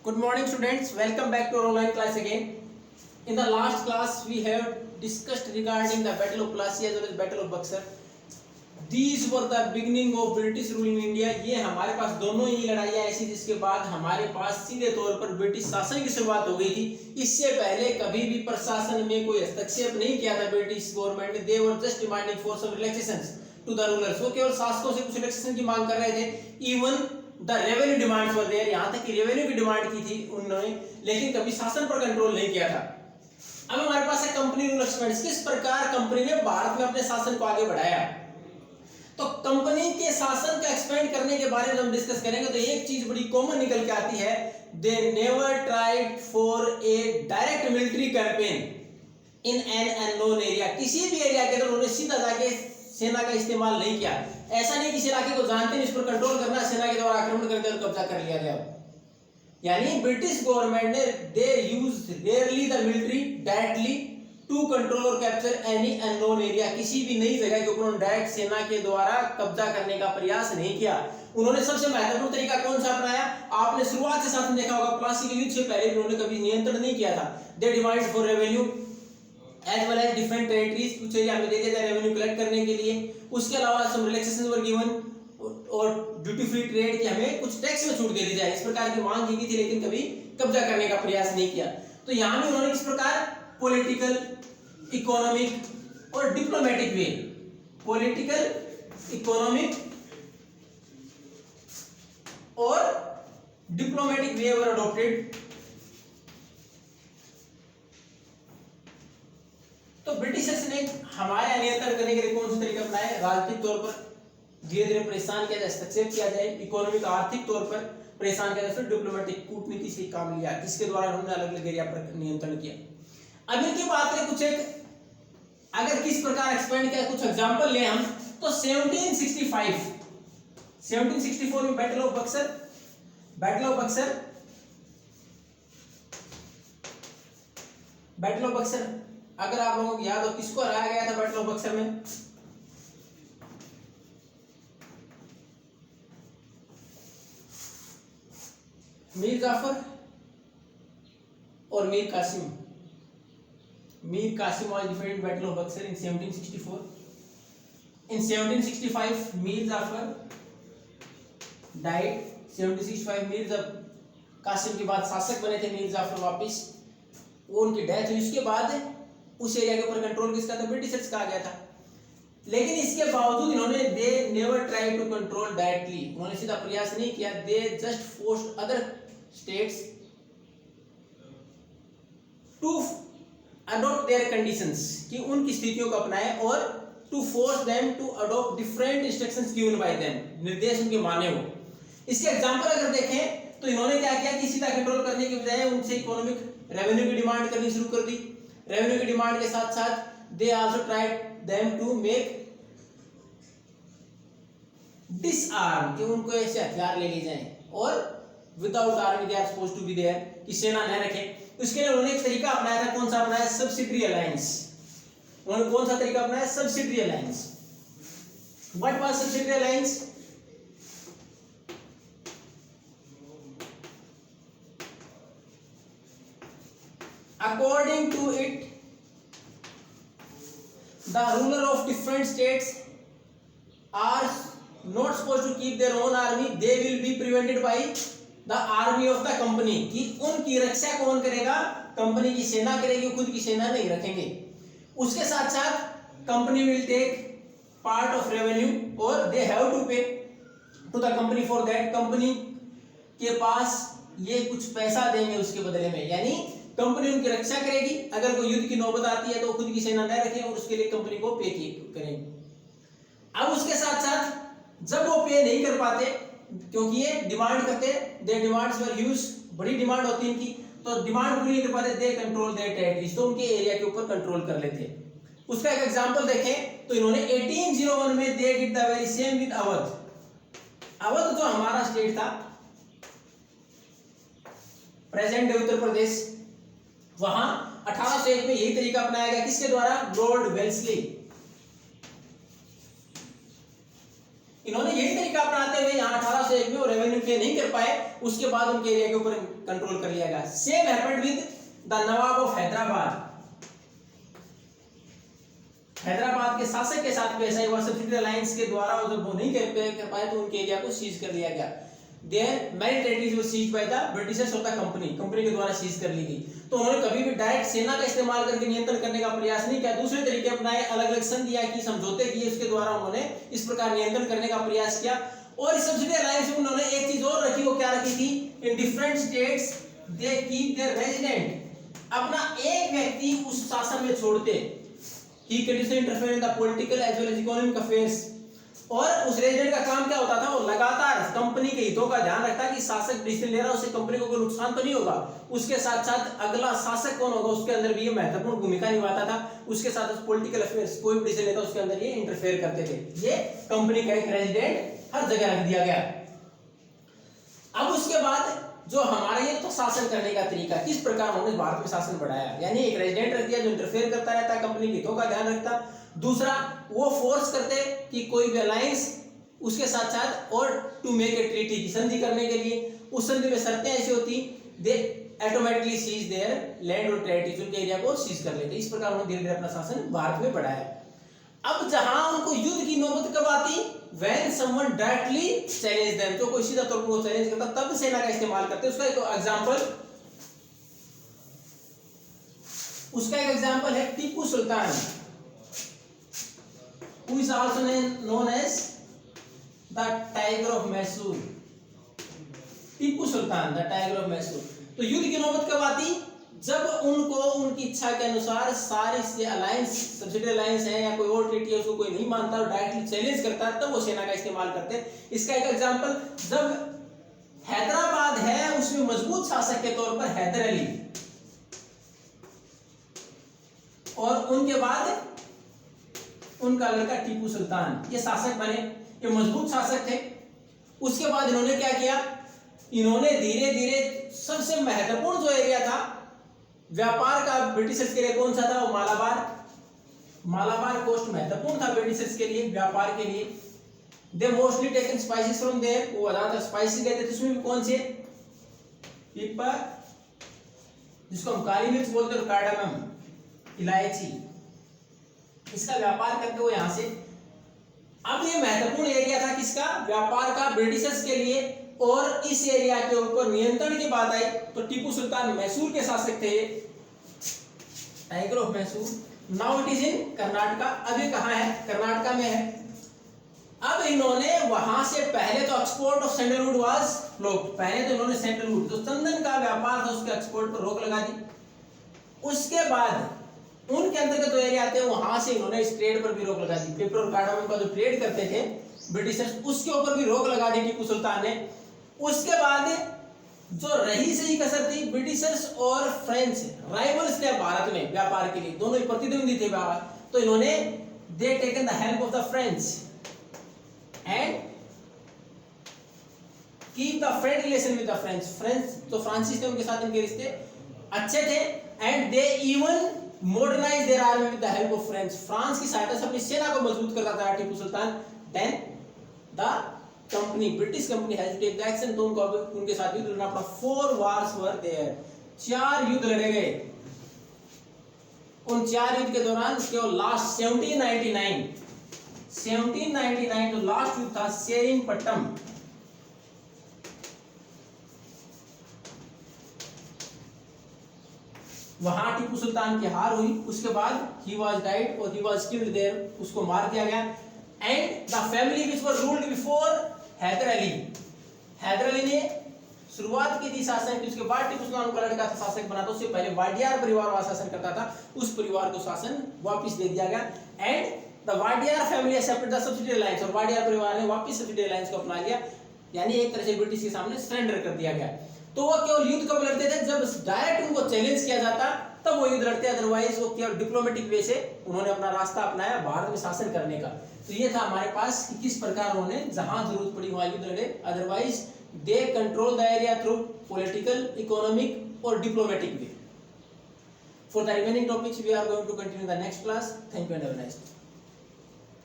Good morning students, welcome back to our online class again. In the last class we have discussed regarding the Battle of Plassey as well as Battle of Buxar. These were the beginning of British rule in India. ये हमारे पास दोनों ही लड़ाइयाँ ऐसी जिसके बाद हमारे पास सीधे तौर पर ब्रिटिश शासन की शुरुआत हो गई थी। इससे पहले कभी भी प्रशासन में कोई हस्तक्षेप नहीं किया था ब्रिटिश गवर्नमेंट ने। They were just demanding for some relaxations to the rulers. वो केवल शासकों से कुछ रिलैक्सेशन की मांग कर रहे थे। Even the revenue demands were there. यहाँ तक कि रेवेन्यू की डिमांड की थी उन्होंने, लेकिन कभी शासन पर कंट्रोल नहीं किया था। अब हमारे पास है कंपनी रूल एक्सपेंस। किस प्रकार कंपनी ने भारत में अपने शासन को आगे बढ़ाया। तो कंपनी के शासन का एक्सपेंड करने के बारे में हम डिस्कस करेंगे तो एक चीज बड़ी कॉमन निकल के आती है, they never tried for a direct military campaign in an unknown area. किसी भी एरिया के अंदर उन्होंने सीधा जाके सेना का इस्तेमाल नहीं किया। ऐसा नहीं किसी इलाके को जानते नहीं, इस पर कंट्रोल करना, सेना के द्वारा आक्रमण करके कब्जा कर लिया गया। यानी ब्रिटिश गवर्नमेंट ने they use rarely the military directly to control और कैप्चर एनी अननोन एरिया। किसी भी नई जगह के ऊपर उन्होंने डायरेक्ट सेना के द्वारा कब्जा करने का प्रयास नहीं किया। उन्होंने सबसे महत्वपूर्ण तरीका कौन सा अपनाया, आपने शुरुआत से साथ में देखा होगा, प्लासी के युद्ध से पहले उन्होंने कभी नियंत्रण नहीं किया था। They demand for revenue as well as different territories, कुछ एरिया में दे दिया जाए रेवेन्यू कलेक्ट करने के लिए। उसके अलावा सम रिलैक्सेशन वर गिवन और ड्यूटी फ्री ट्रेड की हमें कुछ टैक्स में छूट दे दी जाए, इस प्रकार की मांग की गई थी, लेकिन कभी कब्जा करने का प्रयास नहीं किया। तो यहाँ भी उन्होंने किस प्रकार पॉलिटिकल, इकोनॉमिक और डिप्लोमेटिक वे, पॉलिटिकल, इकोनॉमिक और डिप्लोमेटिक वे वर अडॉप्टेड। तो ब्रिटिशर्स ने हमारे नियंत्रण करने के लिए कौन सा तरीका अपनाया, राजनीतिक तौर पर धीरे धीरे परेशान किया जाए, हस्तक्षेप किया जाए, इकोनॉमिक आर्थिक तौर पर परेशान किया जाए, फिर डिप्लोमेटिक कूटनीति से काम लिया, जिसके द्वारा उन्होंने अलग अलग एरिया पर नियंत्रण किया। अब इनकी बात करें कुछ एक, अगर किस प्रकार एक्सपेंड किया, कुछ एग्जांपल ले हम तो 1764 में battle of Buxar, battle of Buxar अगर आप लोगों को याद हो किसको हराया गया था बैटल ऑफ बक्सर में, मीर जाफर और Mir Qasim. Mir Qasim was defeated battle of Buxar in 1764. In 1765 Mir Jafar died. 1765 Mir Qasim के बाद शासक बने थे मीर जाफर वापिस, वो उनकी डेथ हुई। उसके बाद उस एरिया के ऊपर कंट्रोल किसका था, ब्रिटिशर्स का आ गया था। लेकिन इसके बावजूद इन्होंने they never try to control directly, उन्होंने सीधा प्रयास नहीं किया। They just forced other states to adopt their conditions, कि उनकी स्थितियों को अपनाए, और to force them to adopt different instructions given by them, निर्देश उनके माने हो। इसके एग्जांपल अगर देखें तो इन्होंने क्या किया कि सीधा कंट्रोल करने के बजाय उनसे इकोनॉमिक रेवेन्यू की डिमांड करनी शुरू कर दी। रेवेन्यू की डिमांड के साथ साथ they also tried them to make disarm, कि उनको ऐसे हथियार ले लिए जाएं, और without army they are supposed to be there, कि सेना न रखें। उसके लिए उन्होंने एक तरीका अपनाया था, कौन सा अपनाया, सब्सिडरी अलायंस। उन्होंने कौन सा तरीका अपनाया, subsidiary alliance. What was subsidiary alliance, according to it the ruler of different states are not supposed to keep their own army, they will be prevented by the army of the company, कि उनकी रक्षा कौन करेगा, company की सेना करेगी, खुद की सेना नहीं रखेंगे। उसके साथ साथ company will take part of revenue और they have to pay to the company for that, company के पास ये कुछ पैसा देंगे उसके बदले में, यानी कंपनी उनकी रक्षा करेगी। अगर कोई युद्ध की नौबत आती है तो खुद की सेना न रखें और उसके लिए कंपनी को पे करेंगे। अब उसके साथ साथ जब वो पे नहीं कर पाते, क्योंकि ये डिमांड करते, दे डिमांड्स वर ह्यूज, बड़ी डिमांड होती है इनकी, तो डिमांड पूरी नहीं कर पाते, दे कंट्रोल देयर टेरिटरीज, तो उनके एरिया के ऊपर कंट्रोल कर लेते। उसका एक एग्जांपल देखें तो इन्होंने 1801 में they did the very same with Awadh. Awadh जो हमारा स्टेट था, प्रेजेंट डे उत्तर प्रदेश, वहां 1801 में यही तरीका अपनाया गया, किसके द्वारा, लॉर्ड वेल्सली। इन्होंने यही तरीका अपनाते हुए यहाँ 1801 में वो रेवेन्यू क्लियर नहीं कर पाए, उसके बाद उनके एरिया के ऊपर कंट्रोल कर लिया गया। Same happened with the Nawab of Hyderabad. Hyderabad के शासक के साथ भी ऐसा ही हुआ, सब्सिडी अलायंस के द्वारा जब वो नहीं कर पाए तो उनके एरिया को सीज कर लिया गया। Their many territories were seized by the Britishers और the company के द्वारा सीज कर ली गई। तो उन्होंने कभी भी डायरेक्ट सेना का इस्तेमाल करके नियंत्रण करने का प्रयास नहीं किया, दूसरे तरीके अपनाए, अलग अलग संधियां की, समझौते किए, उसके द्वारा उन्होंने इस प्रकार नियंत्रण करने का प्रयास किया। और इस सब्सिडी अलायंस में उन्होंने एक चीज और रखी, वो क्या रखी थी, in different states they keep their resident, अपना एक व्यक्ति उस शासन में छोड़ते, he continuously interfere in the political as well as economic affairs। और उस रेजिडेंट का काम क्या होता था, वो लगातार कंपनी के हितों का ध्यान रखता कि शासक डिसीजन ले रहा है उससे कंपनी को कोई नुकसान तो नहीं होगा, उसके साथ साथ अगला शासक कौन होगा उसके अंदर भी ये महत्वपूर्ण भूमिका निभाता था, उसके साथ पॉलिटिकल अफेयर्स कोई भी डिसीजन लेता उसके अंदर ये इंटरफेयर करते थे। ये कंपनी का एक रेजिडेंट हर जगह रख दिया गया। अब उसके बाद जो हमारा ये तो शासन करने का तरीका, किस प्रकार उन्होंने भारत में शासन बढ़ाया, यानी एक रेजिडेंट रख दिया जो इंटरफेयर करता रहता, कंपनी के हितों का ध्यान रखता। दूसरा, वो फोर्स करते कि कोई भी अलायंस, उसके साथ साथ और टू मेक ए ट्रीटी की संधि करने के लिए, उस संधि में शर्तें ऐसी होती, दे ऑटोमेटिकली सीज देयर लैंड और टेरिटरीज, उनके एरिया को सीज कर लेते। इस प्रकार उन्होंने धीरे धीरे अपना शासन भारत में बढ़ाया। अब जहां उनको युद्ध की नौबत कब आती, when someone directly challenge them, तो कोई सीधा तौर पर वो चैलेंज करता तब सेना का इस्तेमाल करते। उसका एक एग्जांपल है Tipu Sultan, who is also known as the Tiger of Mysore। Tipu Sultan, the tiger of Mysore. तो युद्ध की नौबत कब आती, जब उनको उनकी इच्छा के अनुसार सारी से अलायंस, सब्सिडी अलायंस है या कोई और ट्रीटी है, उसको कोई नहीं मानता और डायरेक्टली चैलेंज करता है, तब वो सेना का इस्तेमाल करते हैं। इसका एक एग्जांपल, जब हैदराबाद है उसमें मजबूत शासक के तौर पर हैदर अली, और उनके बाद उनका लड़का टीपू सुल्तान, ये शासक बने, ये मजबूत शासक थे। उसके बाद इन्होंने क्या किया, इन्होंने धीरे धीरे सबसे महत्वपूर्ण जो एरिया था व्यापार का ब्रिटिशर्स के लिए, कौन सा था, वो मालाबार कोस्ट महत्वपूर्ण था ब्रिटिशर्स के लिए, व्यापार के लिए। They mostly taken spices from there, वो ज्यादातर स्पाइसेस लेते थे, उसमें भी कौन से, पिपर, जिसको हम काली मिर्च बोलते हैं, कार्डामम, इलायची, इसका व्यापार करते हुए यहां से। अब ये महत्वपूर्ण एरिया था किसका, व्यापार का, ब्रिटिशर्स के लिए। और इस एरिया के ऊपर नियंत्रण की बात आई तो टीपू सुल्तान मैसूर के शासक थे, tiger of Mysore. Now it is in Karnataka. अब ये कहां है, कर्नाटका में है। अब इन्होंने वहां से पहले तो export of sandalwood was blocked, पहले तो इन्होंने सैंडलवुड जो चंदन का व्यापार था उसके एक्सपोर्ट पर रोक लगा दी। उसके बाद उनके अंतर्गत जो एरिया आते हैं वहां से इन्होंने इस ट्रेड पर भी रोक लगा दी, पेपर और कार्डामम का जो ट्रेड करते थे ब्रिटिशर्स, उसके ऊपर भी रोक लगा दी टीपू सुल्तान ने। उसके बाद जो रही सही कसर थी, ब्रिटिशर्स और फ्रेंच राइवल्स थे भारत में व्यापार के लिए, दोनों ही प्रतिद्वंदी थे व्यापार, तो इन्होंने they taken the help of the French and keep the friend relation with the French. French तो फ्रांसीसी थे, उनके साथ इनके रिश्ते अच्छे थे। And they even modernise their army with the help of French, France की सहायता से अपनी सेना को मजबूत करता था Tipu Sultan. Then the company, British company has take the action, तो उनको उनके साथ युद्ध लड़ना पड़ा। 4 wars वर देयर, 4 युद्ध लड़े गए। उन 4 युद्ध के दौरान केवल लास्ट 1799 जो लास्ट युद्ध था सेरिंगपट्टम, वहां टीपू सुल्तान की हार हुई। उसके बाद ही वाज डाइड और ही वाज किल्ड देयर, उसको मार दिया गया। And the family which were ruled before Hyder Ali, Hyder Ali ने शुरुआत की थी शासन की, उसके बाद टीपू सुल्तान का लड़का था शासक बना, तो उससे पहले वाडियार परिवार वहां शासन करता था, उस परिवार को शासन वापस दे दिया गया। And the Wadiyar family accepted the subsidy alliance, और वाडियार परिवार ने वापस सब्सिडी अलायंस को अपना लिया, यानी एक तरह से ब्रिटिश के सामने सरेंडर कर दिया गया। तो वो केवल युद्ध कब लड़ते थे, जब डायरेक्ट उनको चैलेंज किया जाता तब वो युद्ध लड़ते, अदरवाइज वो केवल डिप्लोमेटिक वे से उन्होंने अपना रास्ता अपनाया भारत में शासन करने का। तो ये था हमारे पास कि किस प्रकार उन्होंने जहां जरूरत पड़ी वहां युद्ध लड़े, otherwise they control the area through political, economic और diplomatic way. For the remaining topics we are going to continue the next class. Thank you and have a nice day.